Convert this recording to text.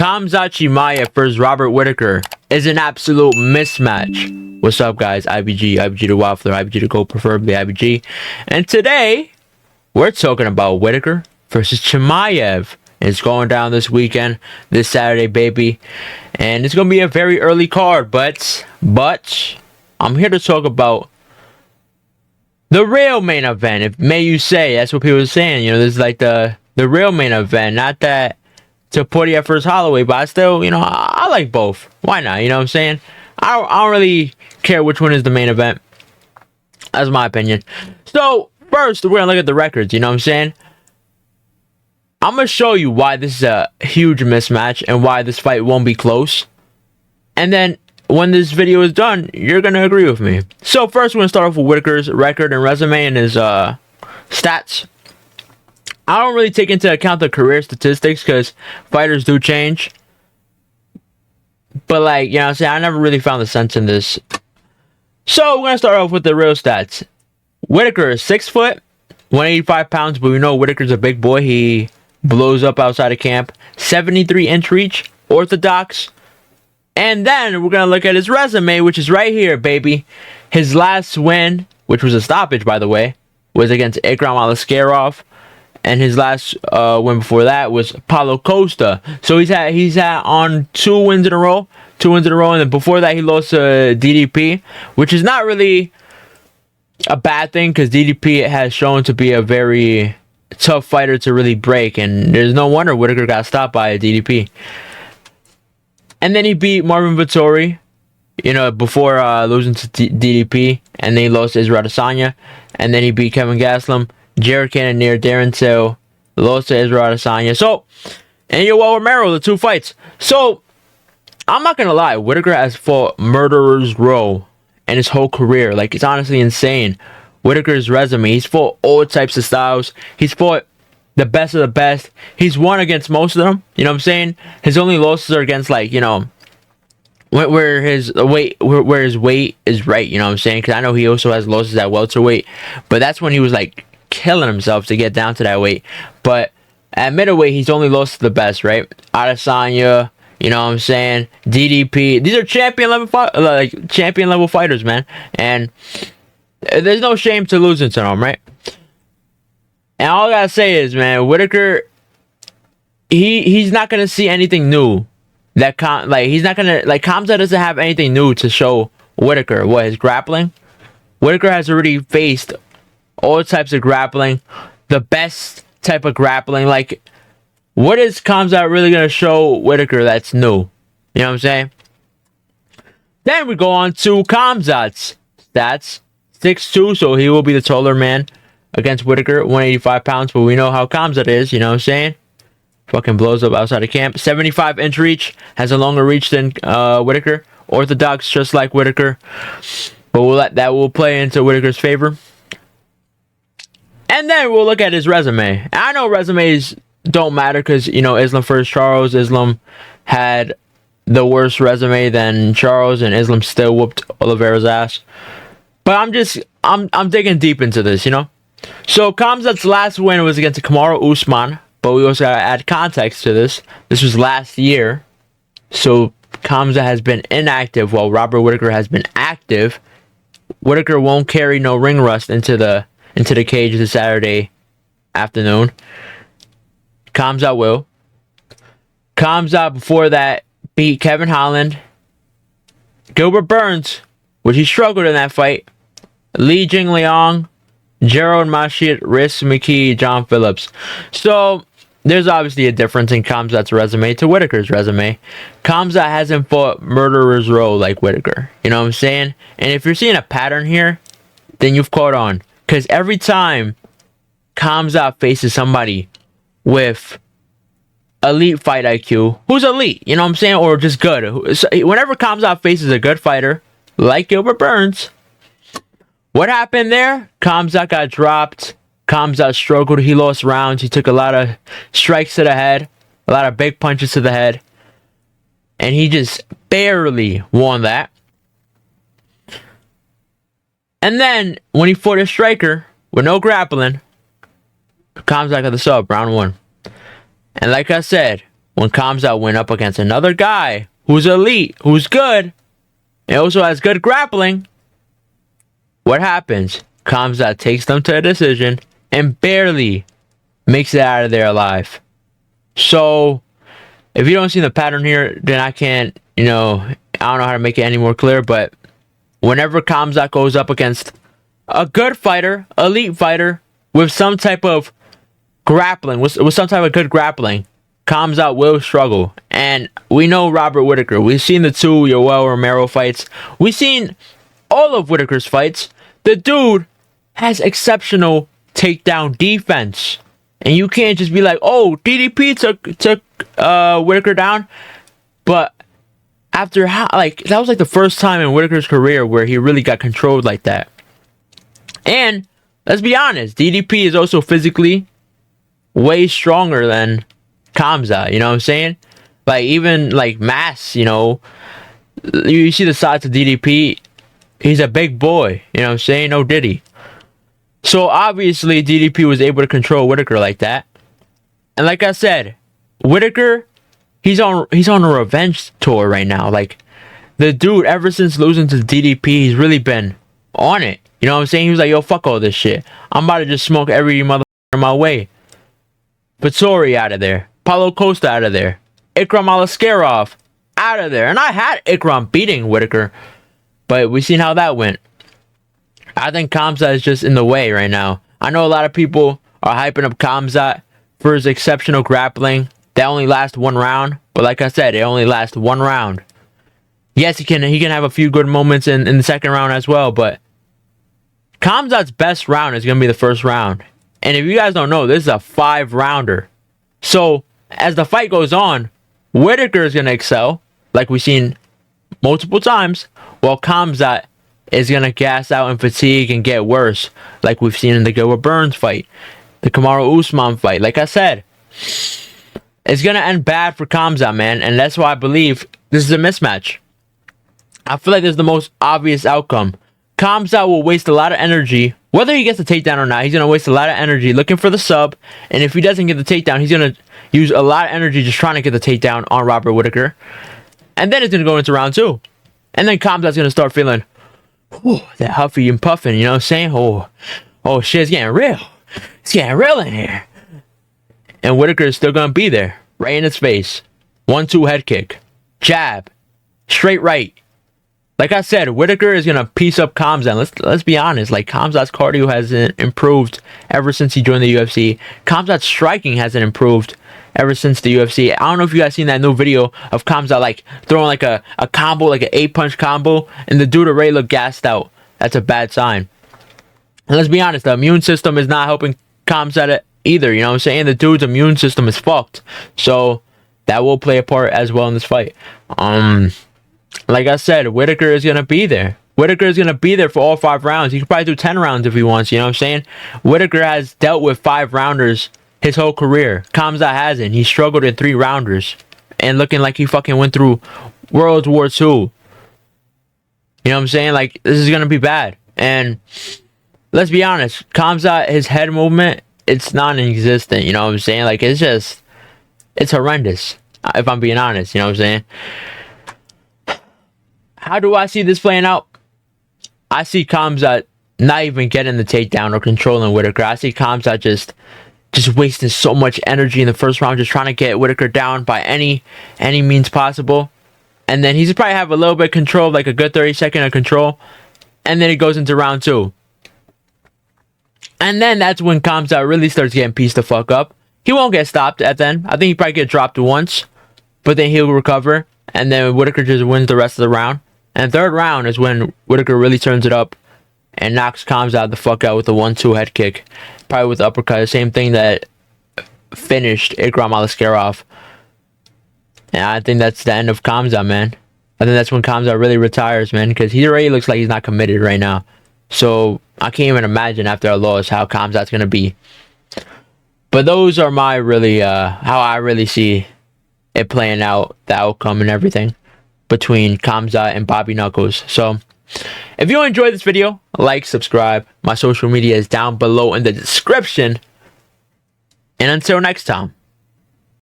Khamzat Chimaev versus Robert Whittaker is an absolute mismatch. What's up, guys? IBG the Waffler, IBG the GOAT, preferably IBG. And today, we're talking about Whittaker versus Chimaev. It's going down this weekend, this Saturday, baby. And it's going to be a very early card, but I'm here to talk about the real main event, if may you say. That's what people are saying. You know, this is like the real main event, not that Portia versus Holloway, but I still, I like both. Why not? You know what I'm saying? I don't really care which one is the main event. That's my opinion. So, first, we're going to look at the records, you know what I'm saying? I'm going to show you why this is a huge mismatch and why this fight won't be close. And then, when this video is done, you're going to agree with me. So, first, we're going to start off with Whittaker's record and resume and his stats. I don't really take into account the career statistics because fighters do change. But, like, you know what I'm saying? I never really found the sense in this. So, we're going to start off with the real stats. Whittaker is 6 foot, 185 pounds, but we know Whittaker's a big boy. He blows up outside of camp. 73-inch reach, orthodox. And then we're going to look at his resume, which is right here, baby. His last win, which was a stoppage, by the way, was against Ikram Aliskerov. And his last win before that was Paulo Costa. So he's had on 2 wins in a row. And then before that he lost to DDP, which is not really a bad thing because DDP has shown to be a very tough fighter to really break. And there's no wonder Whittaker got stopped by a DDP. And then he beat Marvin Vettori, before losing to DDP. And then he lost to Israel Adesanya. And then he beat Kevin Gastelum, Jared Cannonier, Darren Till, lost to Israel Adesanya. So, and Yoel Romero, the 2 fights. So, I'm not going to lie. Whittaker has fought murderer's row in his whole career. Like, it's honestly insane. Whittaker's resume, he's fought all types of styles. He's fought the best of the best. He's won against most of them. You know what I'm saying? His only losses are against, like, where his weight is right. You know what I'm saying? Because I know he also has losses at welterweight. But that's when he was, like, killing himself to get down to that weight. But at middleweight, he's only lost to the best, right? Adesanya, you know what I'm saying? DDP. These are champion level fighters, man. And there's no shame to losing to them, right? And all I gotta say is, man, Whittaker, he's not gonna see anything new. Khamzat doesn't have anything new to show Whittaker. What, his grappling? Whittaker has already faced all types of grappling, the best type of grappling. Like, what is Khamzat really going to show Whittaker that's new? You know what I'm saying? Then we go on to Khamzat's stats. 6'2", so he will be the taller man against Whittaker, 185 pounds. But we know how Khamzat is, you know what I'm saying? Fucking blows up outside of camp. 75-inch reach, has a longer reach than Whittaker. Orthodox, just like Whittaker. But that will play into Whittaker's favor. And then we'll look at his resume. I know resumes don't matter because, Islam versus Charles. Islam had the worst resume than Charles, and Islam still whooped Oliveira's ass. But I'm digging deep into this, So Khamzat's last win was against Kamaru Usman, but we also gotta add context to this. This was last year. So Khamzat has been inactive while Robert Whittaker has been active. Whittaker won't carry no ring rust into the cage this Saturday afternoon. Khamzat will. Khamzat before that beat Kevin Holland, Gilbert Burns, which he struggled in that fight, Li Jingliang, Gerald Mashit, Riz McKee, John Phillips. So there's obviously a difference in Khamzat's resume to Whittaker's resume. Khamzat hasn't fought murderer's row like Whittaker. You know what I'm saying? And if you're seeing a pattern here, then you've caught on. Because every time Khamzat faces somebody with elite fight IQ, who's elite, you know what I'm saying? Or just good. Whenever Khamzat faces a good fighter, like Gilbert Burns, what happened there? Khamzat got dropped. Khamzat struggled. He lost rounds. He took a lot of strikes to the head, a lot of big punches to the head. And he just barely won that. And then, when he fought a striker with no grappling, Khamzat got the sub, round 1. And like I said, when Khamzat went up against another guy who's elite, who's good, and also has good grappling, what happens? Khamzat takes them to a decision and barely makes it out of there alive. So, if you don't see the pattern here, then I can't, I don't know how to make it any more clear, but whenever Khamzat goes up against a good fighter, elite fighter, with some type of grappling, with some type of good grappling, Khamzat will struggle. And we know Robert Whittaker. We've seen the two Yoel Romero fights. We've seen all of Whittaker's fights. The dude has exceptional takedown defense. And you can't just be like, oh, DDP took Whittaker down. But after that was like the first time in Whittaker's career where he really got controlled like that. And let's be honest, DDP is also physically way stronger than Khamzat, you know what I'm saying? Like, even like mass, you see the size of DDP, he's a big boy, you know what I'm saying? No Diddy. So obviously DDP was able to control Whittaker like that. And like I said, Whittaker, he's on a revenge tour right now. Like, the dude, ever since losing to DDP, he's really been on it. You know what I'm saying? He was like, yo, fuck all this shit. I'm about to just smoke every motherfucker in my way. Vettori out of there. Paulo Costa out of there. Ikram Alaskarov out of there. And I had Ikram beating Whittaker, but we seen how that went. I think Khamzat is just in the way right now. I know a lot of people are hyping up Khamzat for his exceptional grappling. That only lasts one round, but like I said, it only lasts one round. Yes, he can have a few good moments in the second round as well, but Khamzat's best round is going to be the first round. And if you guys don't know, this is a 5-rounder. So, as the fight goes on, Whittaker is going to excel, like we've seen multiple times, while Khamzat is going to gas out and fatigue and get worse, like we've seen in the Gilbert Burns fight, the Kamaru Usman fight. Like I said, it's going to end bad for Khamzat, man, and that's why I believe this is a mismatch. I feel like this is the most obvious outcome. Khamzat will waste a lot of energy. Whether he gets the takedown or not, he's going to waste a lot of energy looking for the sub. And if he doesn't get the takedown, he's going to use a lot of energy just trying to get the takedown on Robert Whittaker. And then it's going to go into round 2. And then Khamzat's going to start feeling that huffy and puffing, you know what I'm saying? Oh shit, it's getting real. It's getting real in here. And Whittaker is still going to be there, right in his face. 1-2 head kick. Jab. Straight right. Like I said, Whittaker is going to piece up Khamzat. Let's be honest. Like, Khamzat's cardio hasn't improved ever since he joined the UFC. Khamzat's striking hasn't improved ever since the UFC. I don't know if you guys seen that new video of Khamzat, like, throwing, like, a combo, like an 8-punch combo, and the dude already looked gassed out. That's a bad sign. And let's be honest, the immune system is not helping Khamzat either, you know what I'm saying? The dude's immune system is fucked. So, that will play a part as well in this fight. Like I said, Whittaker is going to be there. Whittaker is going to be there for all 5 rounds. He could probably do 10 rounds if he wants, you know what I'm saying? Whittaker has dealt with 5-rounders his whole career. Khamzat hasn't. He struggled in 3-rounders. And looking like he fucking went through World War II. You know what I'm saying? Like, this is going to be bad. And let's be honest. Khamzat, his head movement, it's non-existent. You know what I'm saying? Like, it's horrendous. If I'm being honest, you know what I'm saying? How do I see this playing out? I see Khamzat not even getting the takedown or controlling Whittaker. I see Khamzat just wasting so much energy in the first round, just trying to get Whittaker down by any means possible. And then he's probably have a little bit of control, like a good 30-second of control. And then he goes into round 2. And then that's when Khamzat really starts getting pieced the fuck up. He won't get stopped at then. I think he probably get dropped once. But then he'll recover. And then Whittaker just wins the rest of the round. And third round is when Whittaker really turns it up and knocks Khamzat the fuck out with a 1-2 head kick. Probably with the uppercut. The same thing that finished Ikram Alaskarov. And I think that's the end of Khamzat, man. I think that's when Khamzat really retires, man. Because he already looks like he's not committed right now. So I can't even imagine after a loss how Khamzat's going to be. But those are my really, how I really see it playing out, the outcome and everything between Khamzat and Bobby Knuckles. So, if you enjoyed this video, like, subscribe. My social media is down below in the description. And until next time.